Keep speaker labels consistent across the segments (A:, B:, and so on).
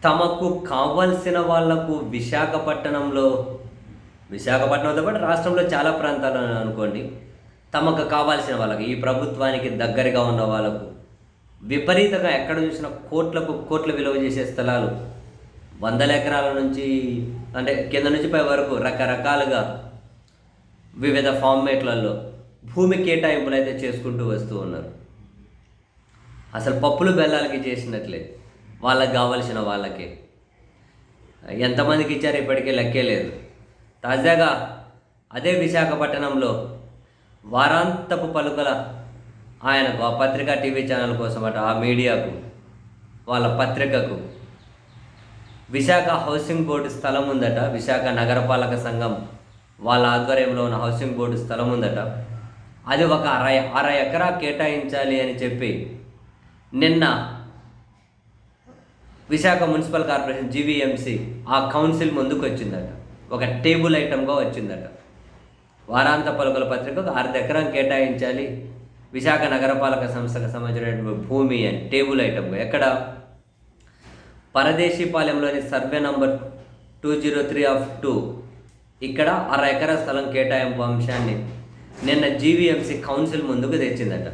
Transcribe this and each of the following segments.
A: తమకు కావాల్సిన వాళ్లకు విశాఖపట్నంతో పాటు రాష్ట్రంలో చాలా ప్రాంతాలు అనుకోండి, తమకు కావాల్సిన వాళ్ళకి, ఈ ప్రభుత్వానికి దగ్గరగా ఉన్న వాళ్ళకు విపరీతంగా ఎక్కడ చూసినా కోట్ల విలువ చేసే స్థలాలు, వందల ఎకరాల నుంచి అంటే కింద నుంచి పై వరకు రకరకాలుగా వివిధ ఫార్మేట్లలో భూమి కేటాయింపులు అయితే చేసుకుంటూ వస్తూ ఉన్నారు. అసలు పప్పులు బెల్లాలకి చేసినట్లే వాళ్ళకి కావలసిన వాళ్ళకి ఎంతమందికి ఇచ్చారో ఇప్పటికీ లెక్కే లేదు. తాజాగా అదే విశాఖపట్నంలో వారాంతపు పలుకల ఆయనకు ఆ పత్రికా టీవీ ఛానల్ కోసం ఆ మీడియాకు, వాళ్ళ పత్రికకు విశాఖ హౌసింగ్ బోర్డు స్థలం ఉందట. విశాఖ నగరపాలక సంఘం వాళ్ళ ఆధ్వర్యంలో ఉన్న హౌసింగ్ బోర్డు స్థలం ఉందట. అది ఒక అర ఎకరా కేటాయించాలి అని చెప్పి నిన్న విశాఖ మున్సిపల్ కార్పొరేషన్ జీవీఎంసీ ఆ కౌన్సిల్ ముందుకు వచ్చిందట. ఒక టేబుల్ ఐటమ్గా వచ్చిందట. వారాంత పలుకుల పత్రికకు 1/2 ఎకరం కేటాయించాలి విశాఖ నగరపాలక సంస్థకు సంబంధించిన భూమి అని టేబుల్ ఐటమ్గా. ఎక్కడ? పరదేశీపాలెంలోని సర్వే నంబర్ 203/2 ఇక్కడ 1/2 ఎకరా స్థలం కేటాయింపు అంశాన్ని నిన్న జీవీఎంసీ కౌన్సిల్ ముందుకు తెచ్చిందట.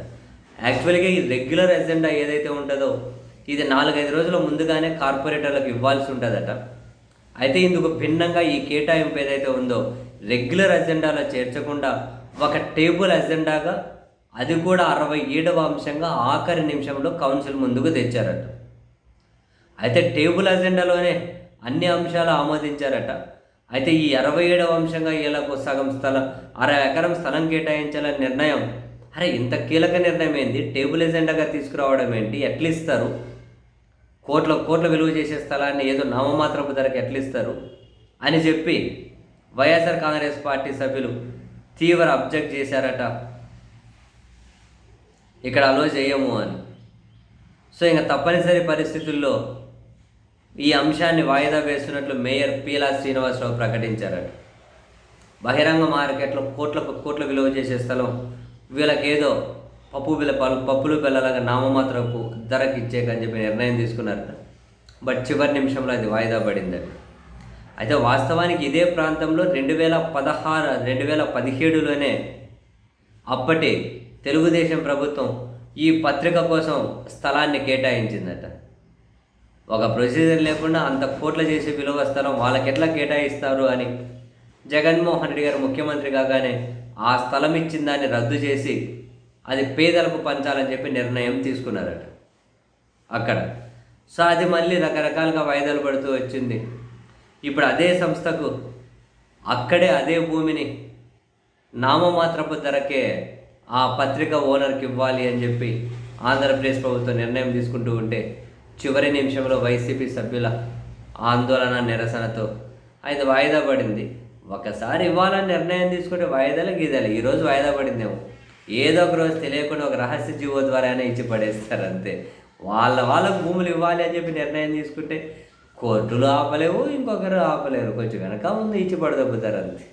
A: యాక్చువల్గా ఈ రెగ్యులర్ ఎజెండా ఏదైతే ఉంటుందో ఇది 4-5 రోజుల ముందుగానే కార్పొరేటర్లకు ఇవ్వాల్సి ఉంటుందట. అయితే ఇందుకు భిన్నంగా ఈ కేటాయింపు ఏదైతే ఉందో రెగ్యులర్ ఎజెండాలో చేర్చకుండా ఒక టేబుల్ ఎజెండాగా, అది కూడా 67వ అంశంగా ఆఖరి నిమిషంలో కౌన్సిల్ ముందుకు తెచ్చారట. అయితే టేబుల్ ఎజెండాలోనే అన్ని అంశాలు ఆమోదించారట. అయితే ఈ 67వ అంశంగా వీళ్ళకు సగం స్థలం 1/2 ఎకరం స్థలం కేటాయించాలని నిర్ణయం, అరే ఇంత కీలక నిర్ణయం ఏంది, టేబుల్ ఎజెండాగా తీసుకురావడం ఏంటి, ఎట్లా ఇస్తారు, కోట్ల విలువ చేసే స్థలాన్ని ఏదో నామమాత్రపు ధరకు ఎట్లా ఇస్తారు అని చెప్పి వైఎస్ఆర్ కాంగ్రెస్ పార్టీ సభ్యులు తీవ్ర అబ్జెక్ట్ చేశారట. ఇక్కడ అలో చేయము అని. సో ఇంకా తప్పనిసరి పరిస్థితుల్లో ఈ అంశాన్ని వాయిదా వేస్తున్నట్లు మేయర్ పీలా శ్రీనివాసరావు ప్రకటించారట. బహిరంగ మార్కెట్లో కోట్ల విలువ చేసే స్థలం వీళ్ళకేదో పప్పులు బెల్లలాగా నామమాత్రపు ధరకు ఇచ్చేకని చెప్పి నిర్ణయం తీసుకున్నారట. బట్ చివరి నిమిషంలో అది వాయిదా పడిందట. అయితే వాస్తవానికి ఇదే ప్రాంతంలో 2017లోనే అప్పటి తెలుగుదేశం ప్రభుత్వం ఈ పత్రిక కోసం స్థలాన్ని కేటాయించిందట. ఒక ప్రొసీజర్ లేకుండా అంత కోట్ల చేసే విలువ స్థలం వాళ్ళకి ఎట్లా కేటాయిస్తారు అని జగన్మోహన్ రెడ్డి గారు ముఖ్యమంత్రి కాగానే ఆ స్థలం ఇచ్చిన దాన్ని రద్దు చేసి అది పేదలకు పంచాలని చెప్పి నిర్ణయం తీసుకున్నారట అక్కడ. సో అది మళ్ళీ రకరకాలుగా వాయిదాలు పడుతూ వచ్చింది. ఇప్పుడు అదే సంస్థకు అక్కడే అదే భూమిని నామమాత్రపు ధరకే ఆ పత్రిక ఓనర్కి ఇవ్వాలి అని చెప్పి ఆంధ్రప్రదేశ్ ప్రభుత్వం నిర్ణయం తీసుకుంటూ ఉంటే చివరి నిమిషంలో వైసీపీ సభ్యుల ఆందోళన నిరసనతో అది వాయిదా పడింది. ఒకసారి ఇవ్వాలని నిర్ణయం తీసుకుంటే వాయిదాలు గీదాలి. ఈరోజు వాయిదా పడిందేమో, ఏదో ఒక రోజు తెలియకుండా ఒక రహస్య జీవో ద్వారా అయినా ఇచ్చి పడేస్తారు అంతే. వాళ్ళకు భూములు ఇవ్వాలి అని చెప్పి నిర్ణయం తీసుకుంటే కోర్టులు ఆపలేవు, ఇంకొకరు ఆపలేరు, కొంచెం వెనక ముందు ఇచ్చి పడదొబ్బుతారు అంతే.